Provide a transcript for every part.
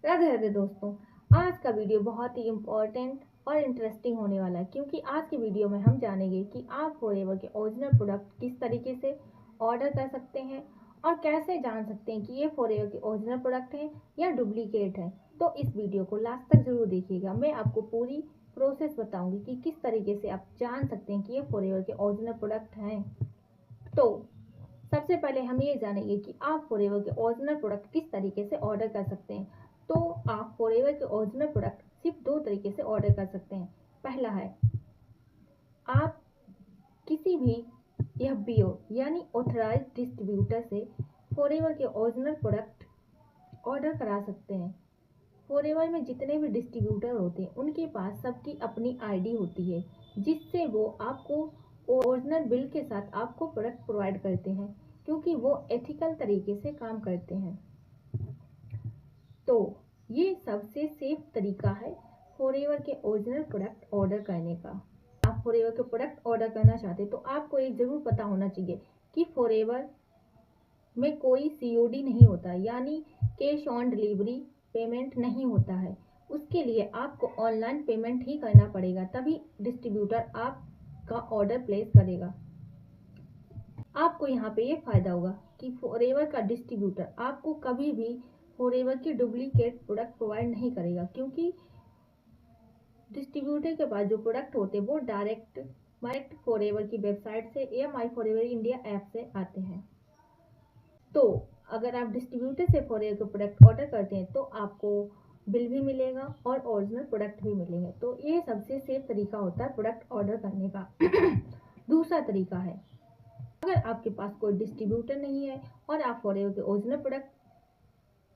राधे राधे दोस्तों। आज का वीडियो बहुत ही इम्पोर्टेंट और इंटरेस्टिंग होने वाला है, क्योंकि आज की वीडियो में हम जानेंगे कि आप फॉरएवर के ओरिजिनल प्रोडक्ट किस तरीके से ऑर्डर कर सकते हैं और कैसे जान सकते हैं कि ये फॉरएवर के ओरिजिनल प्रोडक्ट हैं या डुप्लीकेट है। तो इस वीडियो को लास्ट तक जरूर देखिएगा। मैं आपको पूरी प्रोसेस बताऊंगी कि किस तरीके से आप जान सकते हैं कि ये फॉरएवर के ओरिजिनल प्रोडक्ट हैं। तो सबसे पहले हम ये जानेंगे कि आप फॉरएवर के ओरिजिनल प्रोडक्ट किस तरीके से ऑर्डर कर सकते हैं। तो आप फॉरएवर के ओरिजिनल प्रोडक्ट सिर्फ दो तरीके से ऑर्डर कर सकते हैं। पहला है, आप किसी भी एफबीओ यानी ऑथराइज्ड डिस्ट्रीब्यूटर से फॉरएवर के ओरिजिनल प्रोडक्ट ऑर्डर करा सकते हैं। फॉरएवर में जितने भी डिस्ट्रीब्यूटर होते हैं उनके पास सबकी अपनी आईडी होती है, जिससे वो आपको ओरिजिनल बिल के साथ आपको प्रोडक्ट प्रोवाइड करते हैं, क्योंकि वो एथिकल तरीके से काम करते हैं। तो ये सबसे सेफ तरीका है फॉरएवर के ओरिजिनल प्रोडक्ट ऑर्डर करने का। आप फॉरएवर के प्रोडक्ट ऑर्डर करना चाहते हैं तो आपको एक ज़रूर पता होना चाहिए कि फॉरएवर में कोई सीओडी नहीं होता, यानी कैश ऑन डिलीवरी पेमेंट नहीं होता है। उसके लिए आपको ऑनलाइन पेमेंट ही करना पड़ेगा, तभी डिस्ट्रीब्यूटर आपका ऑर्डर प्लेस करेगा। आपको यहाँ पे ये फ़ायदा होगा कि फॉरएवर का डिस्ट्रीब्यूटर आपको कभी भी फॉरएवर की डुप्लीकेट प्रोडक्ट प्रोवाइड नहीं करेगा, क्योंकि डिस्ट्रीब्यूटर के पास जो प्रोडक्ट होते हैं वो डायरेक्ट फॉरएवर की वेबसाइट से या माई फॉरएवर इंडिया ऐप से आते हैं। तो अगर आप डिस्ट्रीब्यूटर से फॉरएवर के प्रोडक्ट ऑर्डर करते हैं तो आपको बिल भी मिलेगा और ओरिजिनल प्रोडक्ट भी मिलेंगे। तो ये सबसे सेफ तरीका होता है प्रोडक्ट ऑर्डर करने का। दूसरा तरीका है, अगर आपके पास कोई डिस्ट्रीब्यूटर नहीं है और आप फॉरएवर के ओरिजिनल प्रोडक्ट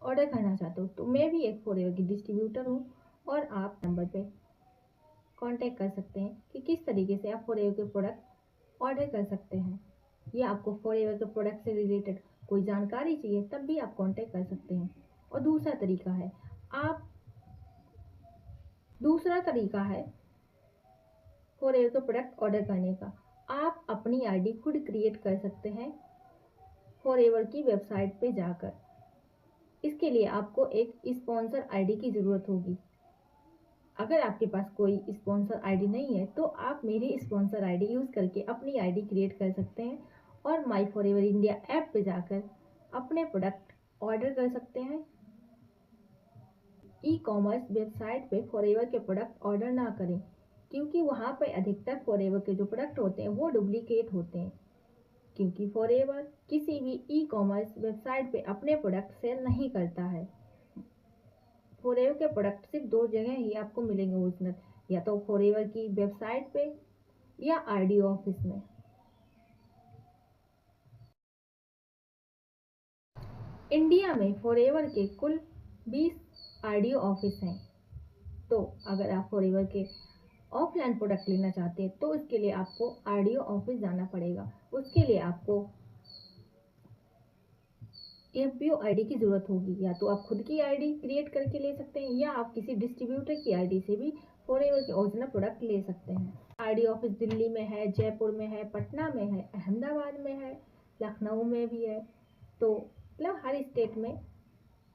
ऑर्डर करना चाहते हो, तो मैं भी एक फॉरएवर की डिस्ट्रीब्यूटर हूँ और आप नंबर पे कांटेक्ट कर सकते हैं कि किस तरीके से आप फॉरएवर के प्रोडक्ट ऑर्डर कर सकते हैं, या आपको फॉरएवर के प्रोडक्ट से रिलेटेड कोई जानकारी चाहिए तब भी आप कांटेक्ट कर सकते हैं। और दूसरा तरीका है फॉरएवर के प्रोडक्ट ऑर्डर करने का। आप अपनी आईडी खुद क्रिएट कर सकते हैं फॉरएवर की वेबसाइट पे जाकर। इसके लिए आपको एक स्पॉन्सर आईडी की ज़रूरत होगी। अगर आपके पास कोई स्पॉन्सर आईडी नहीं है तो आप मेरी स्पॉन्सर आईडी यूज़ करके अपनी आईडी क्रिएट कर सकते हैं और माई फॉरएवर इंडिया ऐप पे जाकर अपने प्रोडक्ट ऑर्डर कर सकते हैं। ई कॉमर्स वेबसाइट पे फॉरएवर के प्रोडक्ट ऑर्डर ना करें, क्योंकि वहाँ पर अधिकतर फॉरएवर के जो प्रोडक्ट होते हैं वो डुप्लीकेट होते हैं, क्योंकि फॉरएवर किसी भी ई कॉमर्स वेबसाइट पे अपने प्रोडक्ट सेल नहीं करता है। फॉरएवर के प्रोडक्ट सिर्फ दो जगह ही आपको मिलेंगे ओरिजिनल, या तो फॉरएवर की वेबसाइट पे या आरडीओ ऑफिस में। इंडिया में फॉरएवर के कुल 20 आरडीओ ऑफिस हैं। तो अगर आप फॉरएवर के ऑफलाइन प्रोडक्ट लेना चाहते हैं तो उसके लिए आपको आरडीओ ऑफिस जाना पड़ेगा। उसके लिए आपको एफबीओ आईडी की ज़रूरत होगी, या तो आप खुद की आईडी क्रिएट करके ले सकते हैं या आप किसी डिस्ट्रीब्यूटर की आईडी से भी फॉरएवर के ओरिजिनल प्रोडक्ट ले सकते हैं। आईडी ऑफिस दिल्ली में है, जयपुर में है, पटना में है, अहमदाबाद में है, लखनऊ में भी है। तो मतलब हर स्टेट में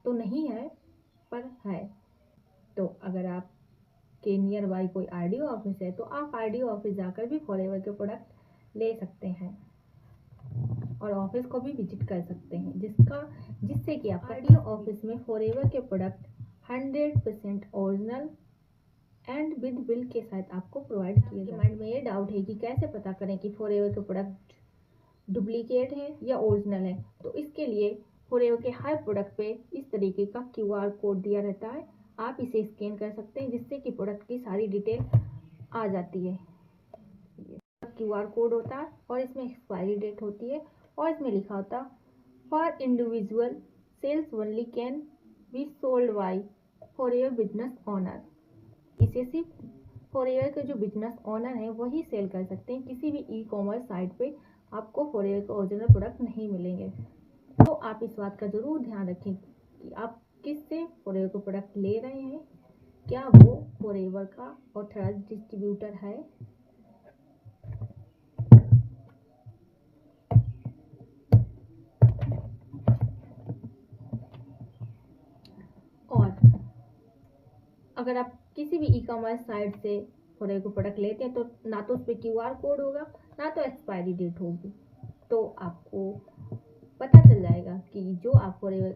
तो नहीं है पर है। तो अगर आप के नियर बाई कोई आरडीओ ऑफिस है तो आप आरडीओ ऑफिस जाकर भी फॉरएवर के प्रोडक्ट ले सकते हैं और ऑफिस को भी विजिट कर सकते हैं, जिससे कि आप आरडीओ ऑफिस में फॉरएवर के product 100% original and with bill के साथ आपको प्रोवाइड किए जाएंगे। माइंड में ये डाउट है कि कैसे पता करें कि फॉरएवर के प्रोडक्ट डुप्लीकेट है या ओरिजिनल है। तो इसके लिए फॉरएवर के हर प्रोडक्ट पे इस तरीके का क्यूआर कोड दिया रहता है, आप इसे स्कैन कर सकते हैं, जिससे कि प्रोडक्ट की सारी डिटेल आ जाती है। क्यूआर कोड होता है और इसमें एक्सपायरी डेट होती है और इसमें लिखा होता है for individual cells only can be sold by forever business owner. इसे सिर्फ फॉरएवर के जो बिजनेस ओनर हैं वही सेल कर सकते हैं। किसी भी ई कॉमर्स साइट पे आपको फॉरएवर के ओरिजिनल प्रोडक्ट नहीं मिलेंगे। तो आप इस बात का ज़रूर ध्यान रखें कि आप किससे फॉरएवर के प्रोडक्ट ले रहे हैं, क्या वो फॉरएवर का ऑथराइज्ड डिस्ट्रीब्यूटर है। और अगर आप किसी भी ई-कॉमर्स साइट से फॉरएवर के प्रोडक्ट लेते हैं तो ना तो उस पर QR कोड होगा, ना तो एक्सपायरी डेट होगी। तो आपको पता चल जाएगा कि जो आप फॉरएवर,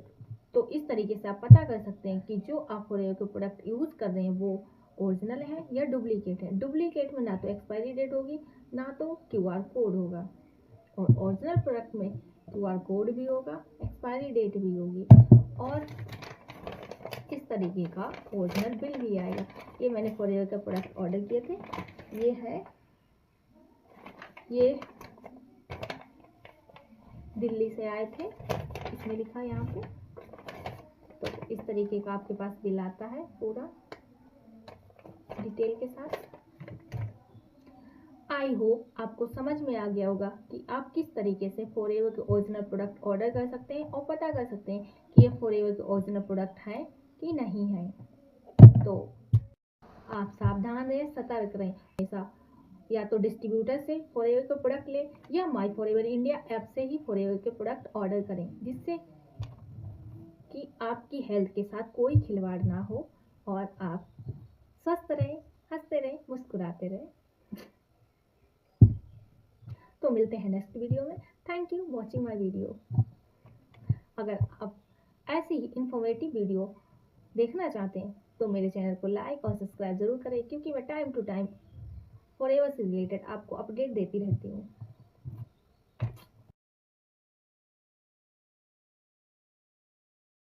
तो इस तरीके से आप पता कर सकते हैं कि जो आप फॉरएवर के प्रोडक्ट यूज़ कर रहे हैं वो ओरिजिनल है या डुप्लीकेट है। डुप्लीकेट में ना तो एक्सपायरी डेट होगी, ना तो QR कोड होगा, और ओरिजिनल प्रोडक्ट में QR कोड भी होगा, एक्सपायरी डेट भी होगी, और इस तरीके का ओरिजिनल बिल भी आएगा। ये मैंने फॉरएवर का प्रोडक्ट ऑर्डर किए थे, ये है, ये दिल्ली से आए थे, इसमें लिखा है यहाँ पे। तो इस तरीके का आपके पास बिल आता है पूरा डिटेल के साथ। आई होप आपको समझ में आ गया होगा कि आप किस तरीके से फॉरएवर के ओरिजिनल प्रोडक्ट ऑर्डर कर सकते हैं और पता कर सकते हैं कि ये फॉरएवर के ओरिजिनल प्रोडक्ट है कि नहीं है। तो आप सावधान रहें, सतर्क रहें, ऐसा या तो डिस्ट्रीब्यूटर से फॉरएवर के प्रोडक्ट लें या माई फॉरएवर इंडिया ऐप से ही फॉरएवर के प्रोडक्ट ऑर्डर करें, जिससे कि आपकी हेल्थ के साथ कोई खिलवाड़ ना हो और आप स्वस्थ रहें, हंसते रहें, मुस्कुराते रहें। तो मिलते हैं नेक्स्ट वीडियो में। Thank you watching my video. अगर आप ऐसी ही इंफॉर्मेटिव वीडियो देखना चाहते हैं तो मेरे चैनल को लाइक और सब्सक्राइब जरूर करें, क्योंकि मैं टाइम टू टाइम फॉरएवर से रिलेटेड आपको अपडेट देती रहती हूँ।